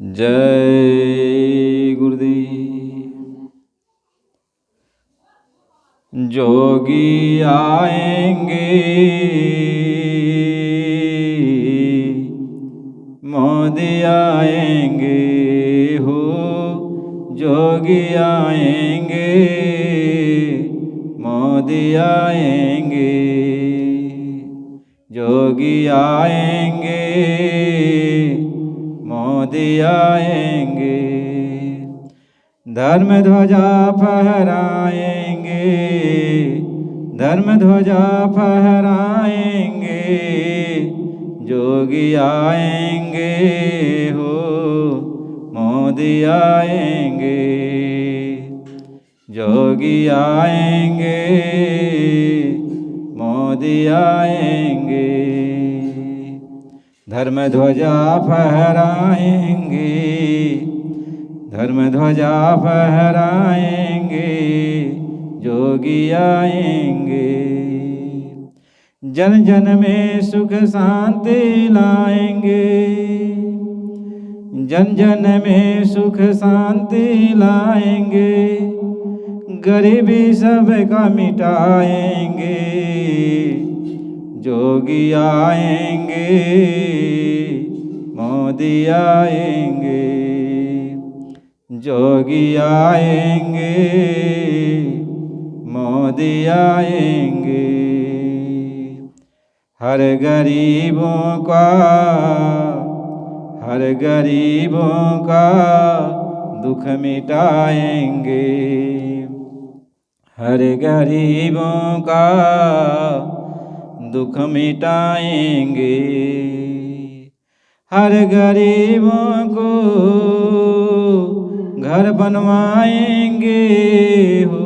जय गुरुदेव। जोगी आएंगे मोदी आएंगे हो, जोगी आएंगे मोदी आएंगे, जोगी आएंगे मोदी आएंगे, धर्म ध्वजा फहराएंगे, धर्म ध्वजा फहराएंगे, जोगी आएंगे हो मोदी आएंगे, जोगी आएंगे मोदी आएंगे, धर्म ध्वजा फहराएंगे, धर्म ध्वजा फहराएंगे, जोगी आएंगे, जन जन में सुख शांति लाएंगे, जन जन में सुख शांति लाएंगे, गरीबी सबका मिटाएंगे, जोगी आएंगे मोदी आएंगे, जोगी आएंगे मोदी आएंगे, हर गरीबों का, हर गरीबों का दुख मिटाएंगे, हर गरीबों का दुख मिटाएंगे, हर गरीबों को घर बनवाएंगे हो,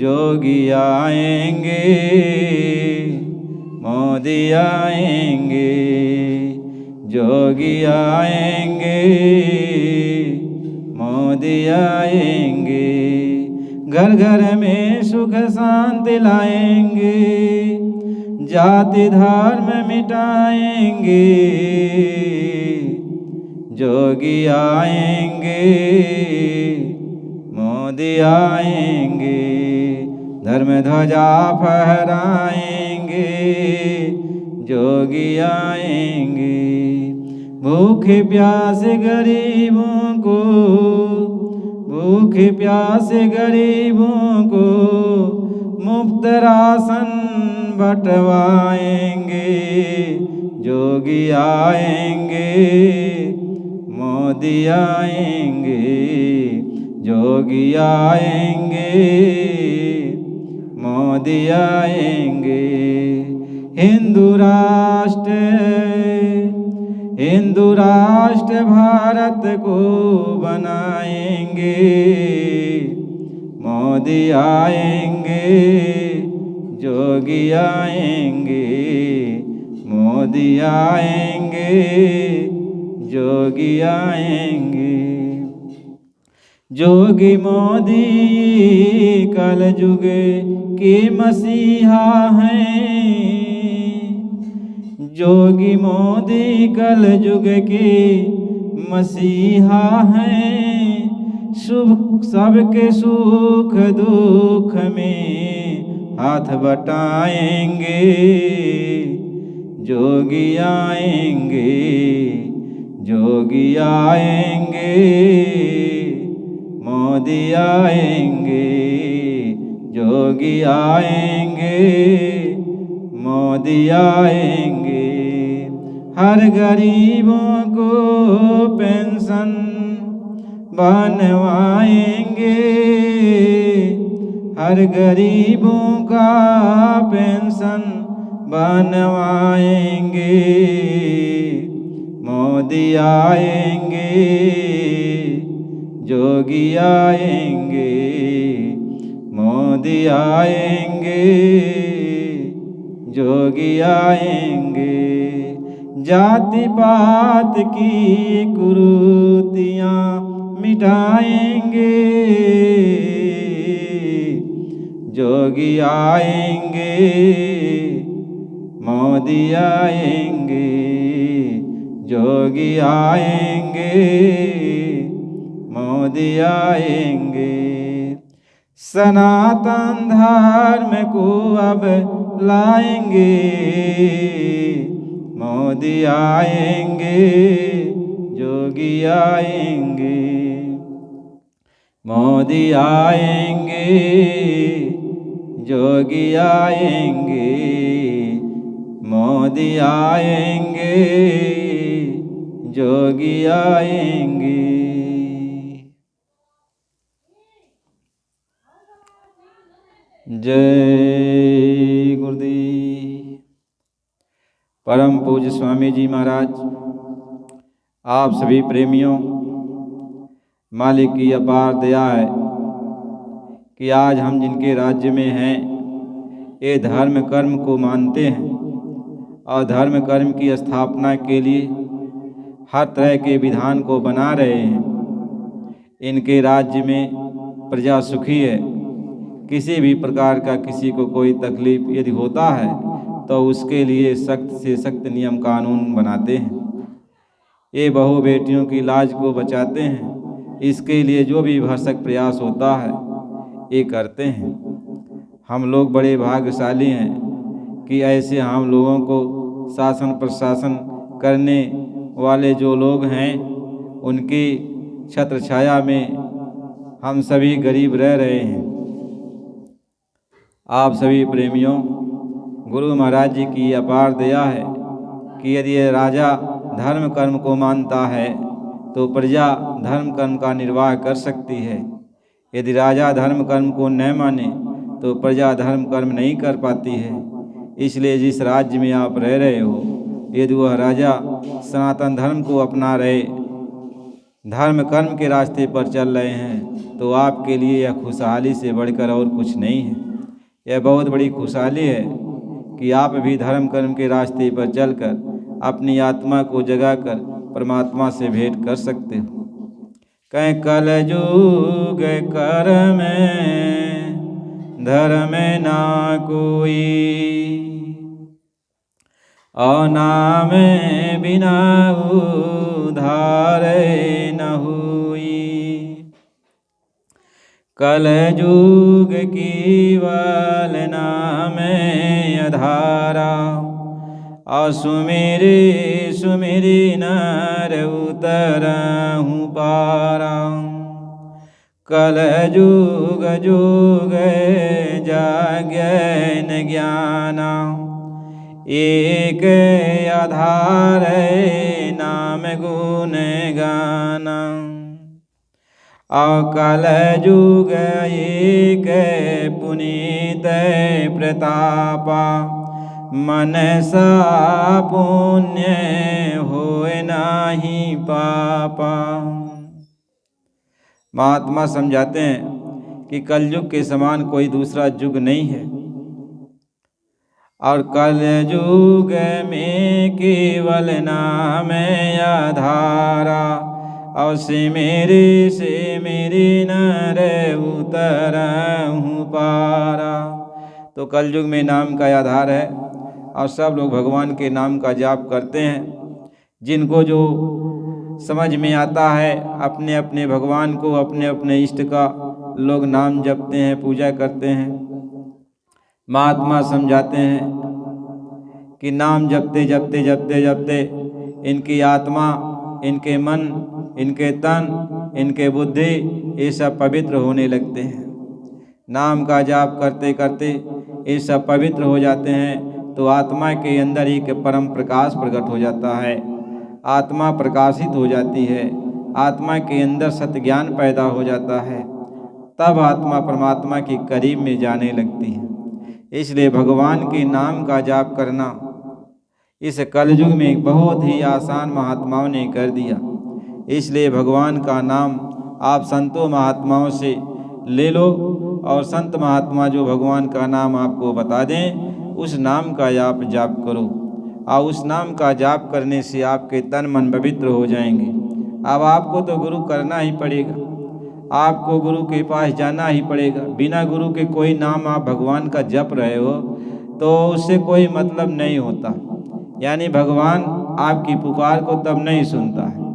जोगी आएंगे मोदी आएंगे, जोगी आएंगे मोदी आएंगे, घर घर में सुख शांति लाएंगे, जाति धर्म मिटाएंगे, जोगी आएंगे मोदी आएंगे, धर्म ध्वजा फहराएंगे, जोगी आएंगे, भूखे प्यासे गरीबों को, भूखे प्यासे गरीबों को मुफ्त राशन बंटवाएंगे, जोगी आएंगे मोदी आएंगे, जोगी आएंगे मोदी आएंगे, हिंदू राष्ट्र, हिंदू राष्ट्र भारत को बनाएंगे, मोदी आएंगे, जोगी आएंगे मोदी आएंगे, जोगी आएंगे, जोगी मोदी कल युग के मसीहा हैं, जोगी मोदी कल युग के मसीहा हैं, शुभ सबके सुख दुख में हाथ बटाएंगे, जोगी आएंगे, जोगी आएंगे मोदी आएंगे, जोगी आएंगे मोदी आएंगे, हर गरीबों को पेंशन बनवाएंगे, हर गरीबों का पेंशन बनवाएंगे, मोदी आएंगे, जोगी आएंगे मोदी आएंगे, जोगी आएंगे, जाति पात की कुरीतियां मिटाएंगे, जोगी आएंगे मोदी आएंगे, जोगी आएंगे, मोदी आएंगे। सनातन धर्म को अब लाएंगे, मोदी आएंगे, जोगी आएंगे। मोदी आएंगे, जोगी आएंगे, मोदी आएंगे, जोगी आएंगे। जय गुरुदेव। परम पूज्य स्वामी जी महाराज, आप सभी प्रेमियों, मालिक की अपार दया है कि आज हम जिनके राज्य में हैं ये धर्म कर्म को मानते हैं और धर्म कर्म की स्थापना के लिए हर तरह के विधान को बना रहे हैं। इनके राज्य में प्रजा सुखी है। किसी भी प्रकार का किसी को कोई तकलीफ यदि होता है तो उसके लिए सख्त से सख्त नियम कानून बनाते हैं। ये बहू बेटियों की लाज को बचाते हैं। इसके लिए जो भी भरसक प्रयास होता है ये करते हैं। हम लोग बड़े भाग्यशाली हैं कि ऐसे हम लोगों को शासन प्रशासन करने वाले जो लोग हैं उनकी छत्र छाया में हम सभी गरीब रह रहे हैं। आप सभी प्रेमियों, गुरु महाराज जी की अपार दया है कि यदि राजा धर्म कर्म को मानता है तो प्रजा धर्म कर्म का निर्वाह कर सकती है। यदि राजा धर्म कर्म को न माने तो प्रजा धर्म कर्म नहीं कर पाती है। इसलिए जिस राज्य में आप रह रहे हो, यदि वह राजा सनातन धर्म को अपना रहे, धर्म कर्म के रास्ते पर चल रहे हैं, तो आपके लिए यह खुशहाली से बढ़कर और कुछ नहीं है। यह बहुत बड़ी खुशहाली है कि आप भी धर्म कर्म के रास्ते पर चलकर अपनी आत्मा को जगाकर परमात्मा से भेंट कर सकते हो। कह कल जुग कर्म धर्म ना कोई, और नाम बिना उधार न हुई। कल जुग केवल नाम आधारा, और सुमेरे सुमेरे नर उतरहु पारा। कल जुग जुग जाग्ञन ज्ञाना, एक आधार नाम गुण गाना। अकल जुग एक पुनीत प्रतापा, मनसा पुण्य होए नाही पापा। महात्मा समझाते हैं कि कलयुग के समान कोई दूसरा युग नहीं है, और कल युग में केवल नाम आधारा, और से मेरे नर उतरहु पारा। तो कलयुग में नाम का आधार है और सब लोग भगवान के नाम का जाप करते हैं। जिनको जो समझ में आता है अपने अपने भगवान को, अपने अपने इष्ट का लोग नाम जपते हैं, पूजा करते हैं। महात्मा समझाते हैं कि नाम जपते जपते जपते जपते इनकी आत्मा, इनके मन, इनके तन, इनके बुद्धि ये सब पवित्र होने लगते हैं। नाम का जाप करते करते ये सब पवित्र हो जाते हैं तो आत्मा के अंदर ही परम प्रकाश प्रकट हो जाता है। आत्मा प्रकाशित हो जाती है, आत्मा के अंदर सत्य ज्ञान पैदा हो जाता है, तब आत्मा परमात्मा के करीब में जाने लगती है। इसलिए भगवान के नाम का जाप करना इस कलयुग में बहुत ही आसान महात्माओं ने कर दिया। इसलिए भगवान का नाम आप संतों महात्माओं से ले लो, और संत महात्मा जो भगवान का नाम आपको बता दें उस नाम का आप जाप करो, और उस नाम का जाप करने से आपके तन मन पवित्र हो जाएंगे। अब आपको तो गुरु करना ही पड़ेगा, आपको गुरु के पास जाना ही पड़ेगा। बिना गुरु के कोई नाम आप भगवान का जप रहे हो तो उससे कोई मतलब नहीं होता। यानी भगवान आपकी पुकार को तब नहीं सुनता है।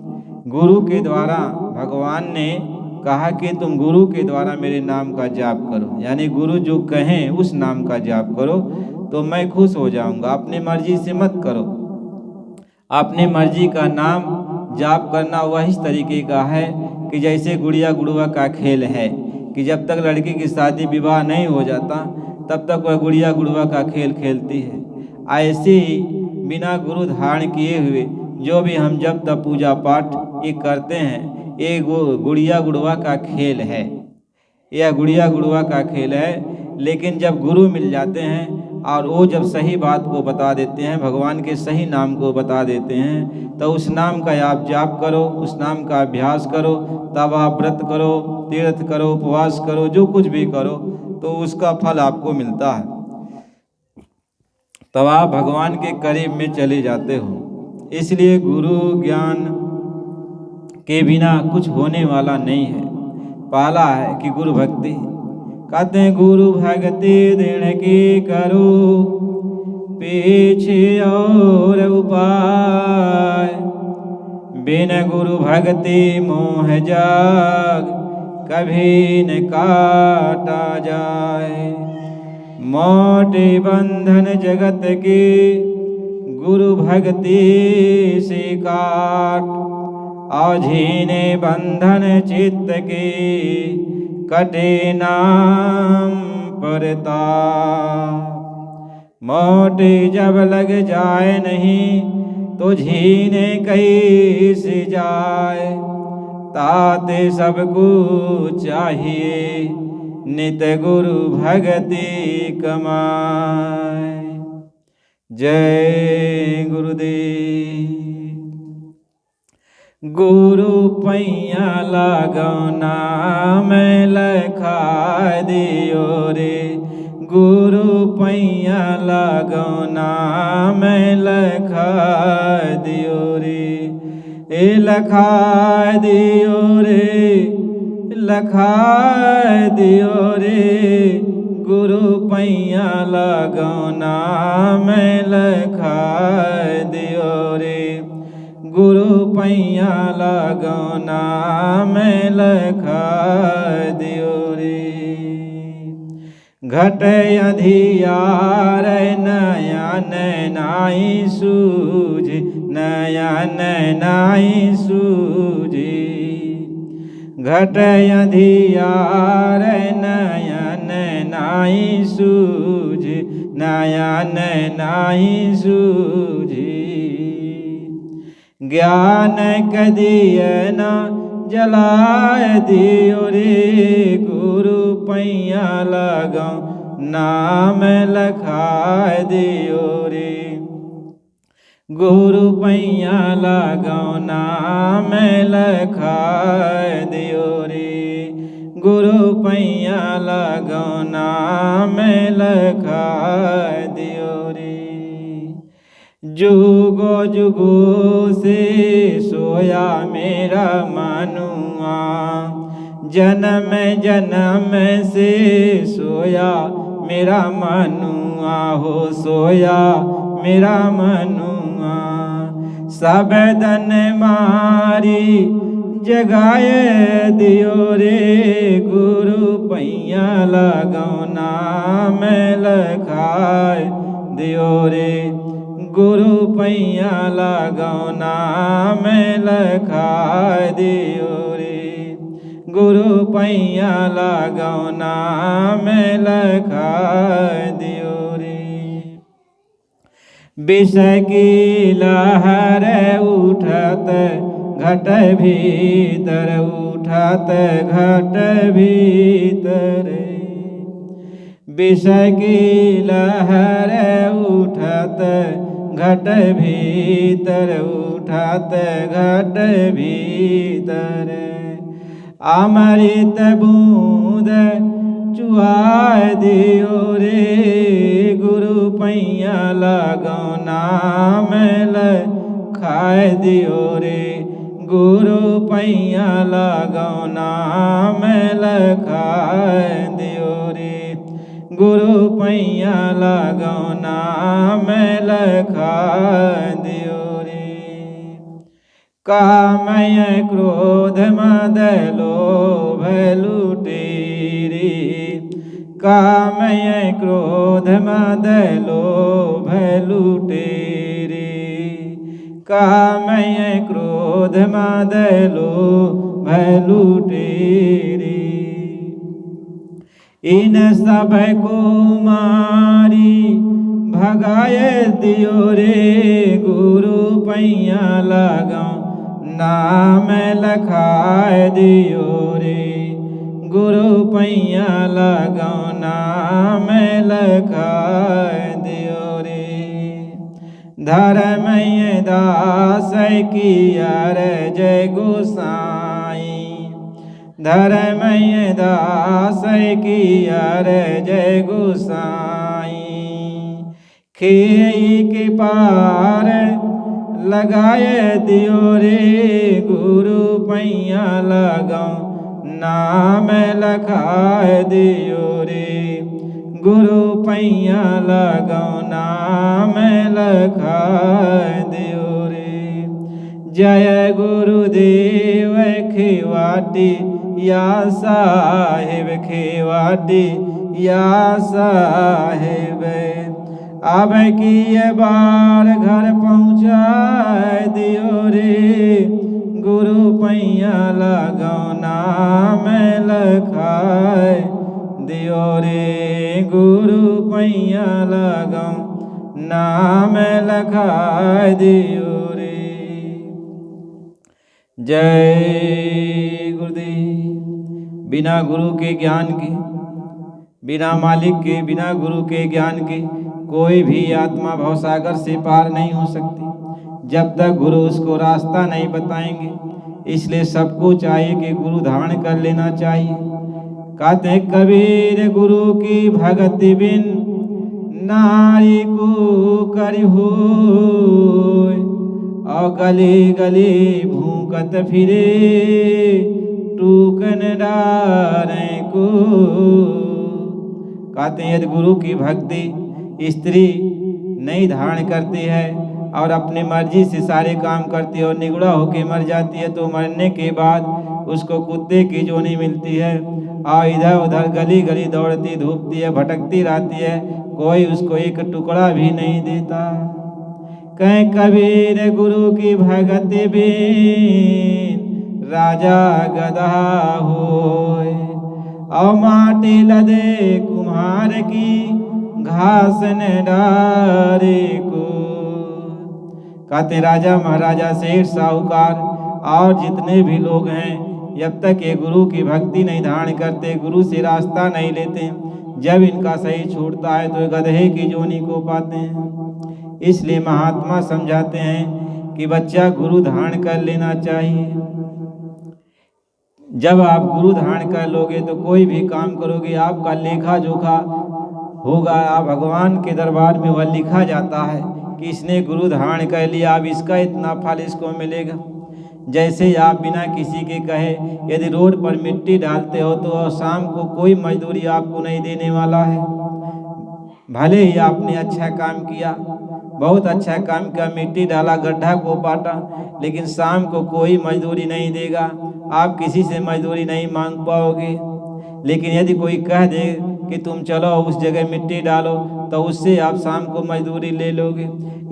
गुरु के द्वारा भगवान ने कहा कि तुम गुरु के द्वारा मेरे नाम का जाप करो, यानी गुरु जो कहें उस नाम का जाप करो तो मैं खुश हो जाऊंगा। अपनी मर्जी से मत करो। अपनी मर्जी का नाम जाप करना वह इस तरीके का है कि जैसे गुड़िया गुड़ुआ का खेल है कि जब तक लड़की की शादी विवाह नहीं हो जाता तब तक वह गुड़िया गुड़ुआ का खेल खेलती है। ऐसे ही बिना गुरु धारण किए हुए जो भी हम जब तक पूजा पाठ ये करते हैं, ये गुड़िया गुड़ुआ का खेल है, यह गुड़िया गुड़ुआ का खेल है। लेकिन जब गुरु मिल जाते हैं और वो जब सही बात को बता देते हैं, भगवान के सही नाम को बता देते हैं, तो उस नाम का आप जाप करो, उस नाम का अभ्यास करो, तब आप व्रत करो, तीर्थ करो, उपवास करो, जो कुछ भी करो तो उसका फल आपको मिलता है। तब आप भगवान के करीब में चले जाते हो। इसलिए गुरु ज्ञान के बिना कुछ होने वाला नहीं है। पहला है कि गुरु भक्ति। कहते हैं गुरु भक्ति देने की करो, पीछे और उपाय, बिन गुरु भक्ति मोह जाग कभी न काटा जाए। मोटे बंधन जगत के गुरु भक्ति से काट, अझीने बंधन चित्त के कटे नाम परता। मोटे जब लग जाए नहीं तो झीने कैसे जाए, ताते सबको चाहिए नित गुरु भक्ति कमाए। जय गुरुदेव। गुरु पैया लगौना में लखा दियो रे, गुरु पैया लगौना में लखा दियो रे, ए लखा दियो रे, लखा दियो रे, गुरु पैया लगौना में लखा दियो रे, गुरु पैया लगौना में लखा दियो रे। घट अधियार नयन नाई सूझ, नयन नाई सूझी, घट अधियार नयन नाई सूझ, नयन नाई सूझी। ज्ञान कदिए न जलाए दियो रे, गुरु पैया लगौ नाम लखाए दियो रे, गुरु पैया लगौ नाम लखाए दियो रे, गुरु पैया लगौ नाम लखाए दियो रे। जुगो जुगो से सोया मेरा मनुआ, जन्म जन्म से सोया मेरा मनुआ हो, सोया मेरा मनुआ। सब दन मारी जगाए दियो रे, गुरु पैया लगौ नाम लखाए दियो रे, गुरु पैया लगौ नाम लखाए दियो रे, गुरु पैया लगौ नाम लखाए दियो रे। विष की लहर उठत घट भीतर, उठत घट भीतर, विष की लहर उठत घट भीतर, उठत घट भीतर। अमृत बूंद चुआए दियो रे, गुरु पैया लगौ नाम लखाए दियो रे, गुरु पैया लगौ नाम लखाए दियो रे, गुरु पैया लगौ नाम लखाए दियो रे। कामय क्रोध मद लोभ लुटेरी। कामय क्रोध मद लोभ लुटेरी। कामय क्रोध मद लोभ लुटेरी। इन सब को मारी भगाए दियो रे गुरु पैया लगाओ नाम लखाए दियो रे गुरु पैया लगाओ नाम लखाए दियो रे। धर्मय दास की जय गोसाई। धर्मय दास की जय गोसाई। खेई के पार लगाए दियो रे गुरु पैया लगाओ नाम लखाए दियो रे गुरु पैया लगाओ नाम लखाए दियो रे। जय गुरुदेव खेवाटी या साहेब खेवाटी या साहेब। अब की बार घर पहुँचा दियो रे गुरु पैया लगाओ नाम लखाए दियो रे गुरु पैया लगाओ नाम लखाए दियो रे। जय गुरुदेव। बिना गुरु के ज्ञान के, बिना मालिक के, बिना गुरु के ज्ञान के कोई भी आत्मा भवसागर से पार नहीं हो सकती जब तक गुरु उसको रास्ता नहीं बताएंगे। इसलिए सबको चाहिए कि गुरु धारण कर लेना चाहिए। कहते कबीर गुरु की भगति बिन नारी को करि होय और गली गली भूकत फिरे टूकन डारे को। कहते हैं यदि गुरु की भक्ति स्त्री नहीं धारण करती है और अपनी मर्जी से सारे काम करती है और निगुड़ा होकर मर जाती है तो मरने के बाद उसको कुत्ते की जोनी मिलती है और इधर उधर गली गली दौड़ती धूपती है भटकती रहती है, कोई उसको एक टुकड़ा भी नहीं देता। कहीं कबीर गुरु की भगति बिन राजा गधा होय और माटी लदे कुम्हार की घास न डारे को। कहते राजा महाराजा सेठ साहूकार और जितने भी लोग हैं जब तक ये गुरु की भक्ति नहीं धारण करते, गुरु से रास्ता नहीं लेते, जब इनका सही छूटता है तो गधे की जोनी को पाते हैं। इसलिए महात्मा समझाते हैं कि बच्चा गुरु धारण कर लेना चाहिए। जब आप गुरु धारण कर लोगे तो कोई भी काम करोगे आपका लेखा जोखा होगा। आप भगवान के दरबार में वह लिखा जाता है कि इसने गुरु धारण कर लिया, अब इसका इतना फल इसको मिलेगा। जैसे आप बिना किसी के कहे यदि रोड पर मिट्टी डालते हो तो शाम को कोई मजदूरी आपको नहीं देने वाला है। भले ही आपने अच्छा काम किया, बहुत अच्छा काम किया, मिट्टी डाला, गड्ढा को पाटा, लेकिन शाम को कोई मजदूरी नहीं देगा, आप किसी से मजदूरी नहीं मांग पाओगे। लेकिन यदि कोई कह दे कि तुम चलो उस जगह मिट्टी डालो तो उससे आप शाम को मजदूरी ले लोगे।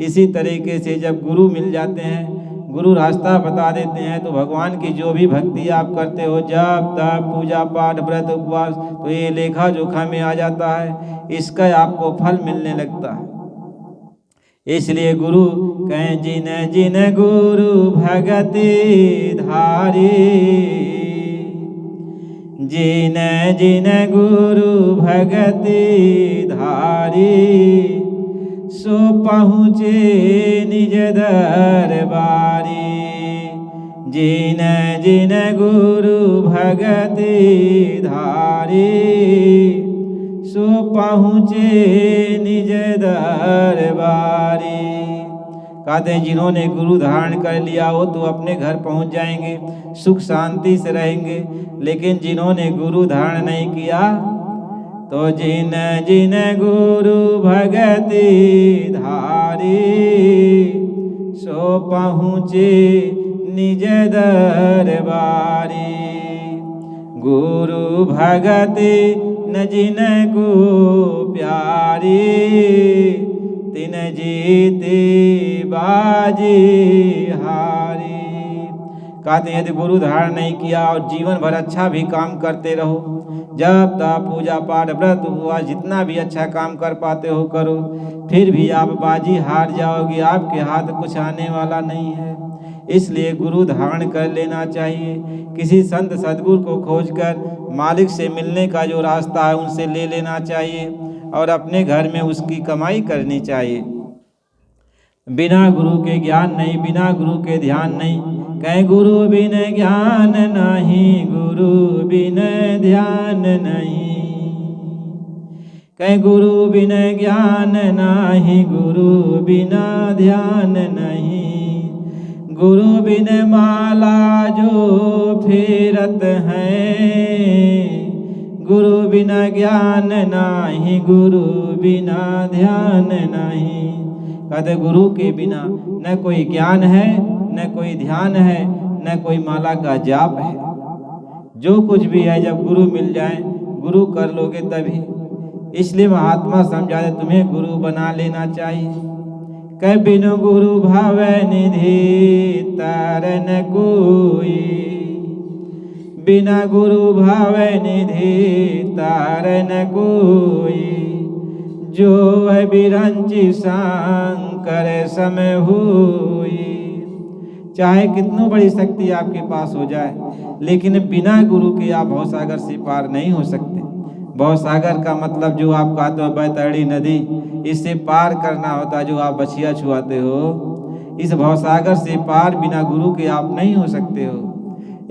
इसी तरीके से जब गुरु मिल जाते हैं, गुरु रास्ता बता देते हैं, तो भगवान की जो भी भक्ति आप करते हो, जप तप पूजा पाठ व्रत उपवास, तो ये लेखा जोखा में आ जाता है, इसका आपको फल मिलने लगता है। इसलिए गुरु कहें जिन जिन गुरु भगति धारी, जिन जिन गुरु भगति धारी, सो पहुँचे निज दरबारी। जिन जिन गुरु भगति धारी, सो पहुँचे निज दरबारी। कहते हैं जिन्होंने गुरु धारण कर लिया हो तो अपने घर पहुँच जाएंगे, सुख शांति से रहेंगे। लेकिन जिन्होंने गुरु धारण नहीं किया तो जिन जिन गुरु भगति धारी, सो पहुँचे निज दरबारी। गुरु भगति न जिनको प्यारी, तिन जीते बाजी हारी। कहते हैं यदि गुरु धारण नहीं किया और जीवन भर अच्छा भी काम करते रहो, जब तक पूजा पाठ व्रत हुआ जितना भी अच्छा काम कर पाते हो करो, फिर भी आप बाजी हार जाओगे, आपके हाथ कुछ आने वाला नहीं है। इसलिए गुरु धारण कर लेना चाहिए। किसी संत सद्गुरु को खोजकर मालिक से मिलने का जो रास्ता है उनसे ले लेना चाहिए और अपने घर में उसकी कमाई करनी चाहिए। बिना गुरु के ज्ञान नहीं, बिना गुरु के ध्यान नहीं। कहीं गुरु बिन ज्ञान नहीं, गुरु बिन ध्यान नहीं। कहीं गुरु बिन ज्ञान नहीं, गुरु बिना ध्यान नहीं। गुरु बिन माला जो फेरत है, गुरु बिना ज्ञान नहीं, गुरु बिना ध्यान नहीं। कहते गुरु के बिना न कोई ज्ञान है, न कोई ध्यान है, न कोई माला का जाप है। जो कुछ भी है जब गुरु मिल जाए, गुरु कर लोगे तभी। इसलिए महात्मा समझाते तुम्हें गुरु बना लेना चाहिए। कह बिनु गुरु भावै निधि तारन कोई, बिना गुरु भावै निधि तारन कोई। जो बिरंची शंकर समय हुई। चाहे कितनी बड़ी शक्ति आपके पास हो जाए, लेकिन बिना गुरु के आप भवसागर से पार नहीं हो सकते। भवसागर का मतलब जो आप कहते हो बैतरणी नदी, इससे पार करना होता है जो आप बछिया छुआते हो। इस भवसागर से पार बिना गुरु के आप नहीं हो सकते हो।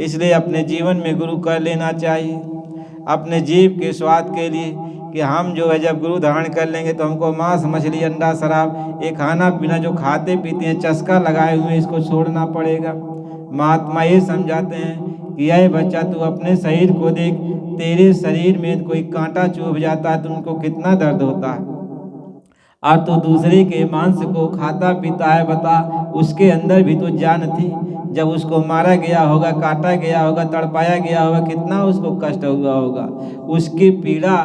इसलिए अपने जीवन में गुरु कर लेना चाहिए, अपने जीव के स्वाद के लिए, कि हम जो है जब गुरु धारण कर लेंगे तो हमको मांस मछली अंडा शराब ये खाना पीना जो खाते पीते हैं चस्का लगाए हुए इसको छोड़ना पड़ेगा। महात्मा ये समझाते हैं कि यह बच्चा तू अपने शरीर को देख, तेरे शरीर में कोई कांटा चुभ जाता है तो उनको कितना दर्द होता है, और तो दूसरे के मांस को खाता पीता है। बता, उसके अंदर भी तो जान थी। जब उसको मारा गया होगा, काटा गया होगा, तड़पाया गया होगा, कितना उसको कष्ट हुआ होगा। उसकी पीड़ा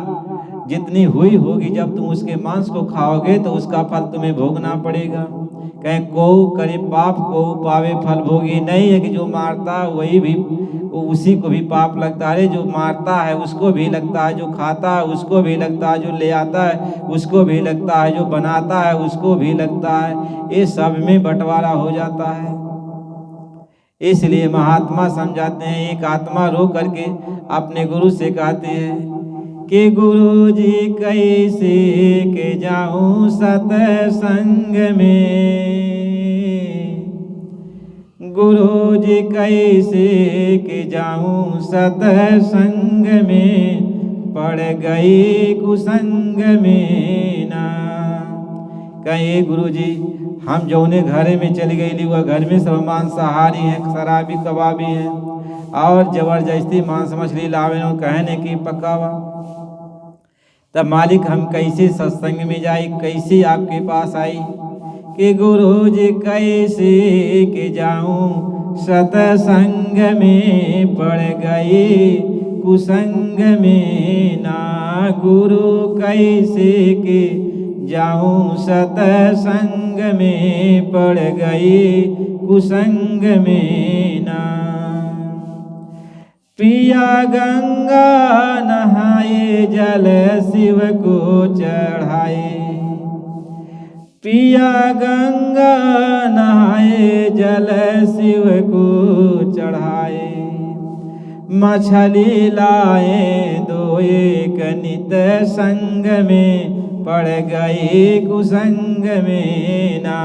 जितनी हुई होगी, जब तुम उसके मांस को खाओगे तो उसका फल तुम्हें भोगना पड़ेगा। कहीं को करे पाप को पावे फल भोगी। नहीं है कि जो मारता है वही भी उसी को भी पाप लगता है। जो मारता है उसको भी लगता है, जो खाता है उसको भी लगता है, जो ले आता है उसको भी लगता है, जो बनाता है उसको भी लगता है। ये सब में बंटवारा हो जाता है। इसलिए महात्मा समझाते हैं, एक आत्मा रो करके अपने गुरु से कहते हैं कि गुरु जी कैसे के जाऊं सत्संग में, गुरु जी कैसे के जाऊं सत्संग में, पड़ गई कुसंग में ना। कहे गुरु जी हम जौने घरे में चली गई वह घर में सब मांसाहारी हैं, शराबी कबाबी हैं, और जबरदस्ती मांस मछली लावे कहने की पकावा। तब मालिक हम कैसे सत्संग में जाए, कैसे आपके पास आई। कि गुरु जी कैसे के जाऊं सत्संग में, पड़ गई कुसंग में ना। गुरु कैसे के जाऊं सत्संग में, पड़ गई कुसंग में ना। पिया गंगा नहाए जल शिव को चढ़ाए, पिया गंगा नहाए जल शिव को चढ़ाए। मछली लाए दो एक नित संग में, पड़ गई कुसंग में ना।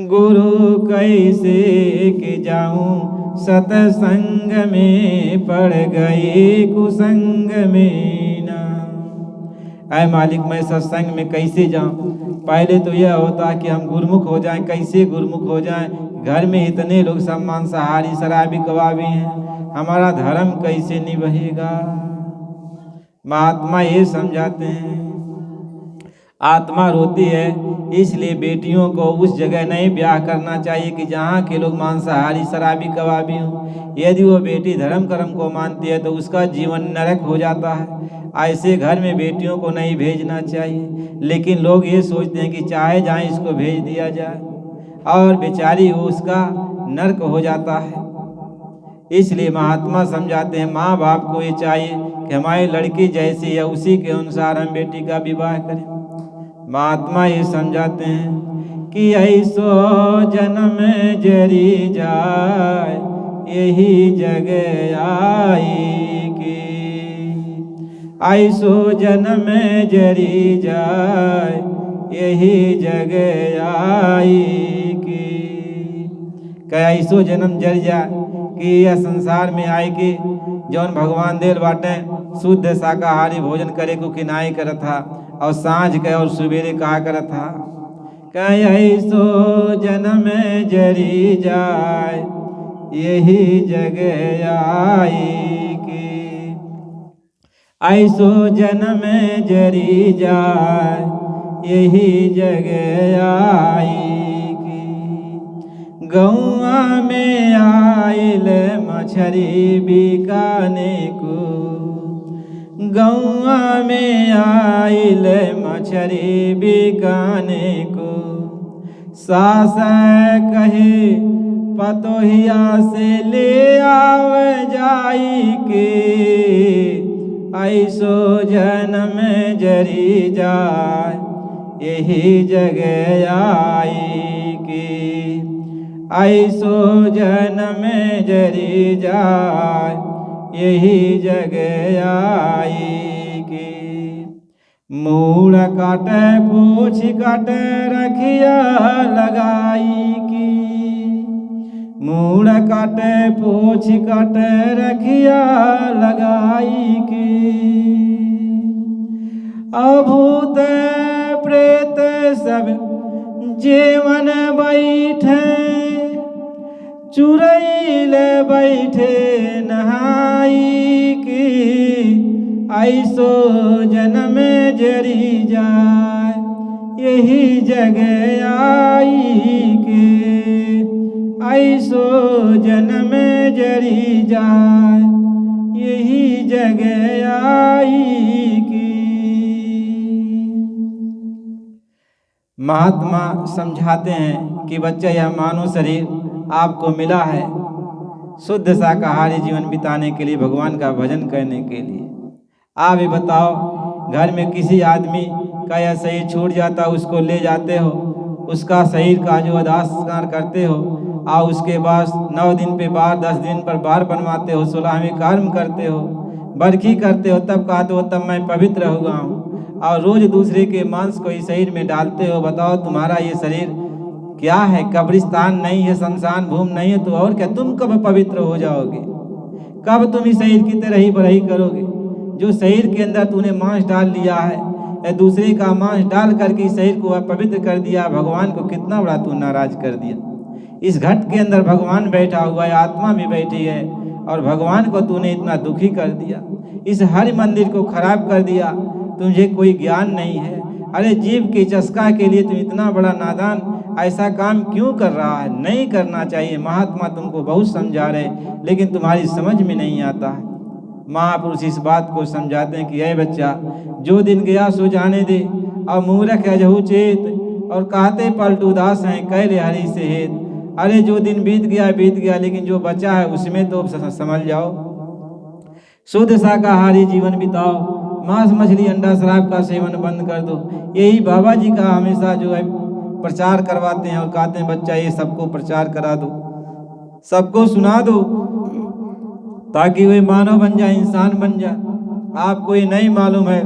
गुरु कैसे के जाऊं सत्संग में, पड़ गई कुसंग में ना। ऐ मालिक मैं सत्संग में कैसे जाऊं। पहले तो यह होता कि हम गुरुमुख हो जाएं। कैसे गुरुमुख हो जाएं, घर में इतने लोग सब मांसाहारी शराबी कबाबी हैं, हमारा धर्म कैसे निभेगा। महात्मा ये समझाते हैं आत्मा रोती है। इसलिए बेटियों को उस जगह नहीं ब्याह करना चाहिए कि जहाँ के लोग मांसाहारी शराबी कबाबी हों। यदि वो बेटी धर्म कर्म को मानती है तो उसका जीवन नरक हो जाता है। ऐसे घर में बेटियों को नहीं भेजना चाहिए। लेकिन लोग ये सोचते हैं कि चाहे जहाँ इसको भेज दिया जाए और बेचारी वो उसका नरक हो जाता है। इसलिए महात्मा समझाते हैं माँ बाप को ये चाहिए कि हमारी लड़की जैसी है उसी के अनुसार हम बेटी का विवाह करें। महात्मा ये समझाते हैं कि ऐसो जन्म जरी जाए यही जगह आई की, ऐसो जन्म जरी जाए यही जगह आई की। क्या ऐसो जन्म जर जाए कि यह संसार में आए कि जौन भगवान देल बाटे शुद्ध शाकाहारी भोजन करे को किनाई करत था और सांझ के और सवेरे कहा करत था कैसो जन्म जरी जाए यही जगह आई की, ऐसो जन्म जरी जाए यही जगह आई की। गौआ में आइल मछरी बिकाने को, गौआ में आइल मछरी बिकाने को, सास कहे पतोहिया से ले आव जाई के, ऐसो जन्म जरी जाए यही जगह आई की, ऐसो जन्म जरी जाए यही जगह आई की। मूड़ काटे पूछ काटे रखिया लगाई की, मूड़ काटे पूछ काटे रखिया लगाई की। अभूत प्रेत सब जीवन बैठे चुरैल बैठे नहाई की, ऐसो जन्म जरी जाए यही जगह आई की, ऐसो जन्म जरी जाए यही जगह आई की। महात्मा समझाते हैं कि बच्चा यह मानव शरीर आपको मिला है शुद्ध शाकाहारी जीवन बिताने के लिए, भगवान का भजन करने के लिए। आप ये बताओ घर में किसी आदमी का यह शरीर छूट जाता उसको ले जाते हो, उसका शरीर का जो अदाह संस्कार करते हो और उसके बाद 9 दिन पे बार 10 दिन पर बार बनवाते हो, 16वें कर्म करते हो, बरखी करते हो, तब कहते हो तब मैं पवित्र हुआ हूँ और रोज दूसरे के मांस को इस शरीर में डालते हो। बताओ तुम्हारा ये शरीर क्या है? कब्रिस्तान नहीं है, शमशान भूमि नहीं है, तो और क्या तुम कब पवित्र हो जाओगे? कब तुम इस शरीर की तरह ही बढ़ई करोगे? जो शरीर के अंदर तूने मांस डाल लिया है या दूसरे का मांस डाल करके इस शरीर को अपवित्र कर दिया, भगवान को कितना बड़ा तू नाराज कर दिया। इस घट के अंदर भगवान बैठा हुआ है, आत्मा भी बैठी है और भगवान को तूने इतना दुखी कर दिया, इस हर मंदिर को खराब कर दिया। तुझे कोई ज्ञान नहीं है। अरे जीव के चस्का के लिए तुम इतना बड़ा नादान ऐसा काम क्यों कर रहा है? नहीं करना चाहिए। महात्मा तुमको बहुत समझा रहे लेकिन तुम्हारी समझ में नहीं आता है। महापुरुष इस बात को समझाते हैं कि अय बच्चा, जो दिन गया सो जाने दे और मूर्ख है जहू चेत, और कहते पलट उदास हैं कैले हरि से हेत। अरे जो दिन बीत गया, लेकिन जो बचा है उसमें तो समझ जाओ। शुद्ध शाकाहारी जीवन बिताओ, मांस मछली अंडा शराब का सेवन बंद कर दो। यही बाबा जी का हमेशा जो है प्रचार करवाते हैं और कहते हैं बच्चा ये सबको प्रचार करा दो, सबको सुना दो ताकि वे मानव बन जाए, इंसान बन जाए। आपको ये नहीं मालूम है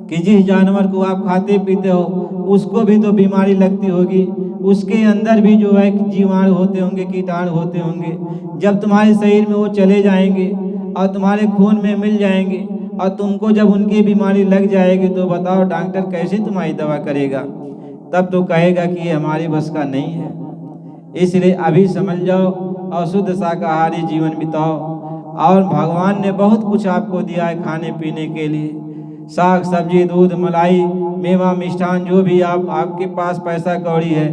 कि जिस जानवर को आप खाते पीते हो उसको भी तो बीमारी लगती होगी, उसके अंदर भी जो है जीवाणु होते होंगे, कीटाणु होते होंगे। जब तुम्हारे शरीर में वो चले जाएंगे और तुम्हारे खून में मिल जाएंगे और तुमको जब उनकी बीमारी लग जाएगी तो बताओ डॉक्टर कैसे तुम्हारी दवा करेगा? तब तो कहेगा कि ये हमारी बस का नहीं है। इसलिए अभी समझ जाओ और शुद्ध शाकाहारी जीवन बिताओ। और भगवान ने बहुत कुछ आपको दिया है खाने पीने के लिए। साग सब्जी दूध मलाई मेवा मिष्ठान जो भी आपके पास पैसा कौड़ी है,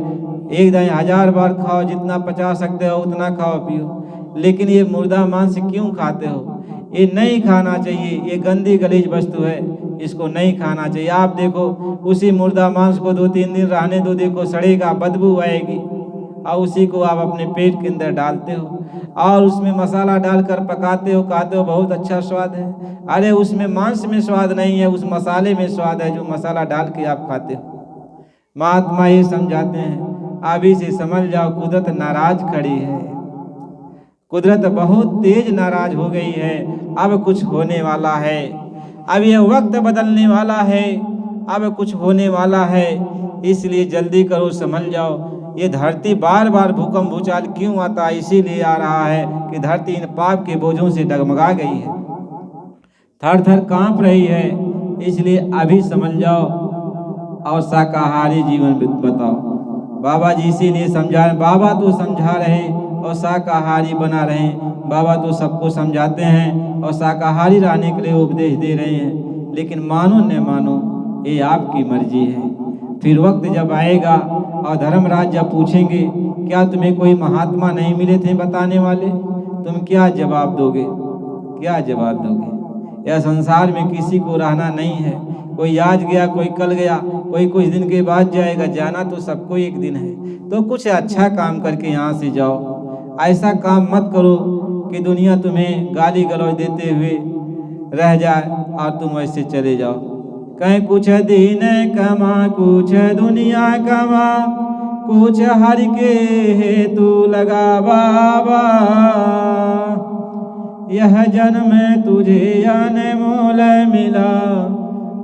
एक दिन 1000 बार खाओ, जितना पचा सकते हो उतना खाओ पियो, लेकिन ये मुर्दा मांस क्यों खाते हो? ये नहीं खाना चाहिए, ये गंदी गलीज वस्तु है, इसको नहीं खाना चाहिए। आप देखो उसी मुर्दा मांस को 2-3 दिन रहने दो, देखो सड़ेगा, बदबू आएगी, और उसी को आप अपने पेट के अंदर डालते हो और उसमें मसाला डालकर पकाते हो, कहते हो बहुत अच्छा स्वाद है। अरे उसमें मांस में स्वाद नहीं है, उस मसाले में स्वाद है जो मसाला डाल के आप खाते हो। महात्मा ये समझाते हैं, अभी से समझ जाओ कुदरत नाराज खड़ी है, कुदरत बहुत तेज नाराज हो गई है, अब कुछ होने वाला है, अब ये वक्त बदलने वाला है, अब कुछ होने वाला है, इसलिए जल्दी करो, समझ जाओ। ये धरती बार बार भूकंप भूचाल क्यों आता है? इसीलिए आ रहा है कि धरती इन पाप के बोझों से डगमगा गई है, थर थर कांप रही है, इसलिए अभी समझ जाओ और शाकाहारी जीवन बताओ। बाबा जी इसीलिए समझा, बाबा तो समझा रहे और शाकाहारी बना रहे, बाबा तो सबको समझाते हैं और शाकाहारी रहने के लिए उपदेश दे रहे हैं, लेकिन मानो न मानो ये आपकी मर्जी है। फिर वक्त जब आएगा और धर्मराज जब पूछेंगे क्या तुम्हें कोई महात्मा नहीं मिले थे बताने वाले, तुम क्या जवाब दोगे? क्या जवाब दोगे? यह संसार में किसी को रहना नहीं है, कोई आज गया, कोई कल गया, कोई कुछ दिन के बाद जाएगा, जाना तो सबको एक दिन है। तो कुछ अच्छा काम करके यहाँ से जाओ, ऐसा काम मत करो कि दुनिया तुम्हें गाली गलौज देते हुए रह जाए और तुम ऐसे चले जाओ। कहीं कुछ दिन कमा, कुछ दुनिया कमा, कुछ हर के हेतु लगा बाबा, यह जन्म तुझे अनमोल मिला,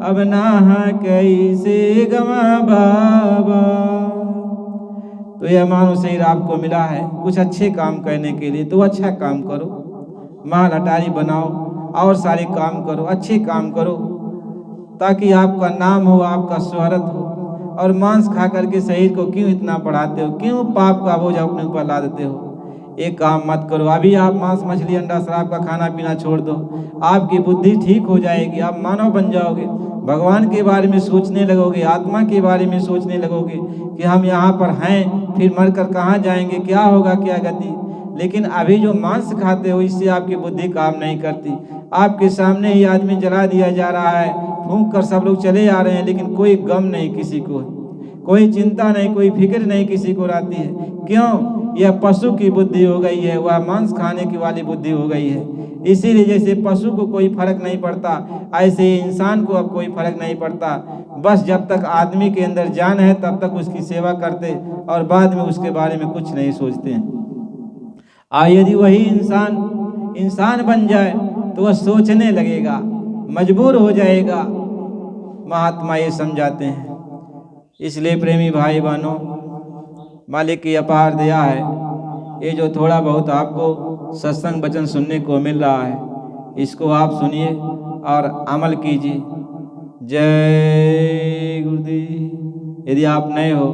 अब ना कैसे गवा बाबा। तो यह मानो शरीर आपको मिला है कुछ अच्छे काम करने के लिए, तो अच्छा काम करो, माल अटारी बनाओ और सारे काम करो, अच्छे काम करो, ताकि आपका नाम हो, आपका शोहरत हो। और मांस खा करके शरीर को क्यों इतना बढ़ाते हो? क्यों पाप का बोझ अपने ऊपर ला देते हो? एक काम मत करो, अभी आप मांस मछली अंडा शराब का खाना पीना छोड़ दो, आपकी बुद्धि ठीक हो जाएगी, आप मानव बन जाओगे, भगवान के बारे में सोचने लगोगे, आत्मा के बारे में सोचने लगोगे कि हम यहाँ पर हैं, फिर मरकर कहाँ जाएंगे, क्या होगा, क्या गति। लेकिन अभी जो मांस खाते हो इससे आपकी बुद्धि काम नहीं करती। आपके सामने ही आदमी जला दिया जा रहा है, फूंक कर सब लोग चले आ रहे हैं, लेकिन कोई गम नहीं किसी को, कोई चिंता नहीं, कोई फिक्र नहीं किसी को रहती है। क्यों? यह पशु की बुद्धि हो गई है, वह मांस खाने की वाली बुद्धि हो गई है। इसीलिए जैसे पशु को कोई फर्क नहीं पड़ता, ऐसे इंसान को अब कोई फर्क नहीं पड़ता। बस जब तक आदमी के अंदर जान है तब तक उसकी सेवा करते और बाद में उसके बारे में कुछ नहीं सोचते हैं। यदि वही इंसान बन जाए तो वह सोचने लगेगा, मजबूर हो जाएगा। महात्मा ये समझाते हैं। इसलिए प्रेमी भाई बहनों, मालिक की अपार दया है, ये जो थोड़ा बहुत आपको सत्संग वचन सुनने को मिल रहा है, इसको आप सुनिए और अमल कीजिए। जय गुरुदेव। यदि आप नए हो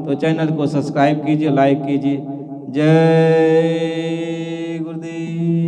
तो चैनल को सब्सक्राइब कीजिए, लाइक कीजिए। जय गुरुदेव।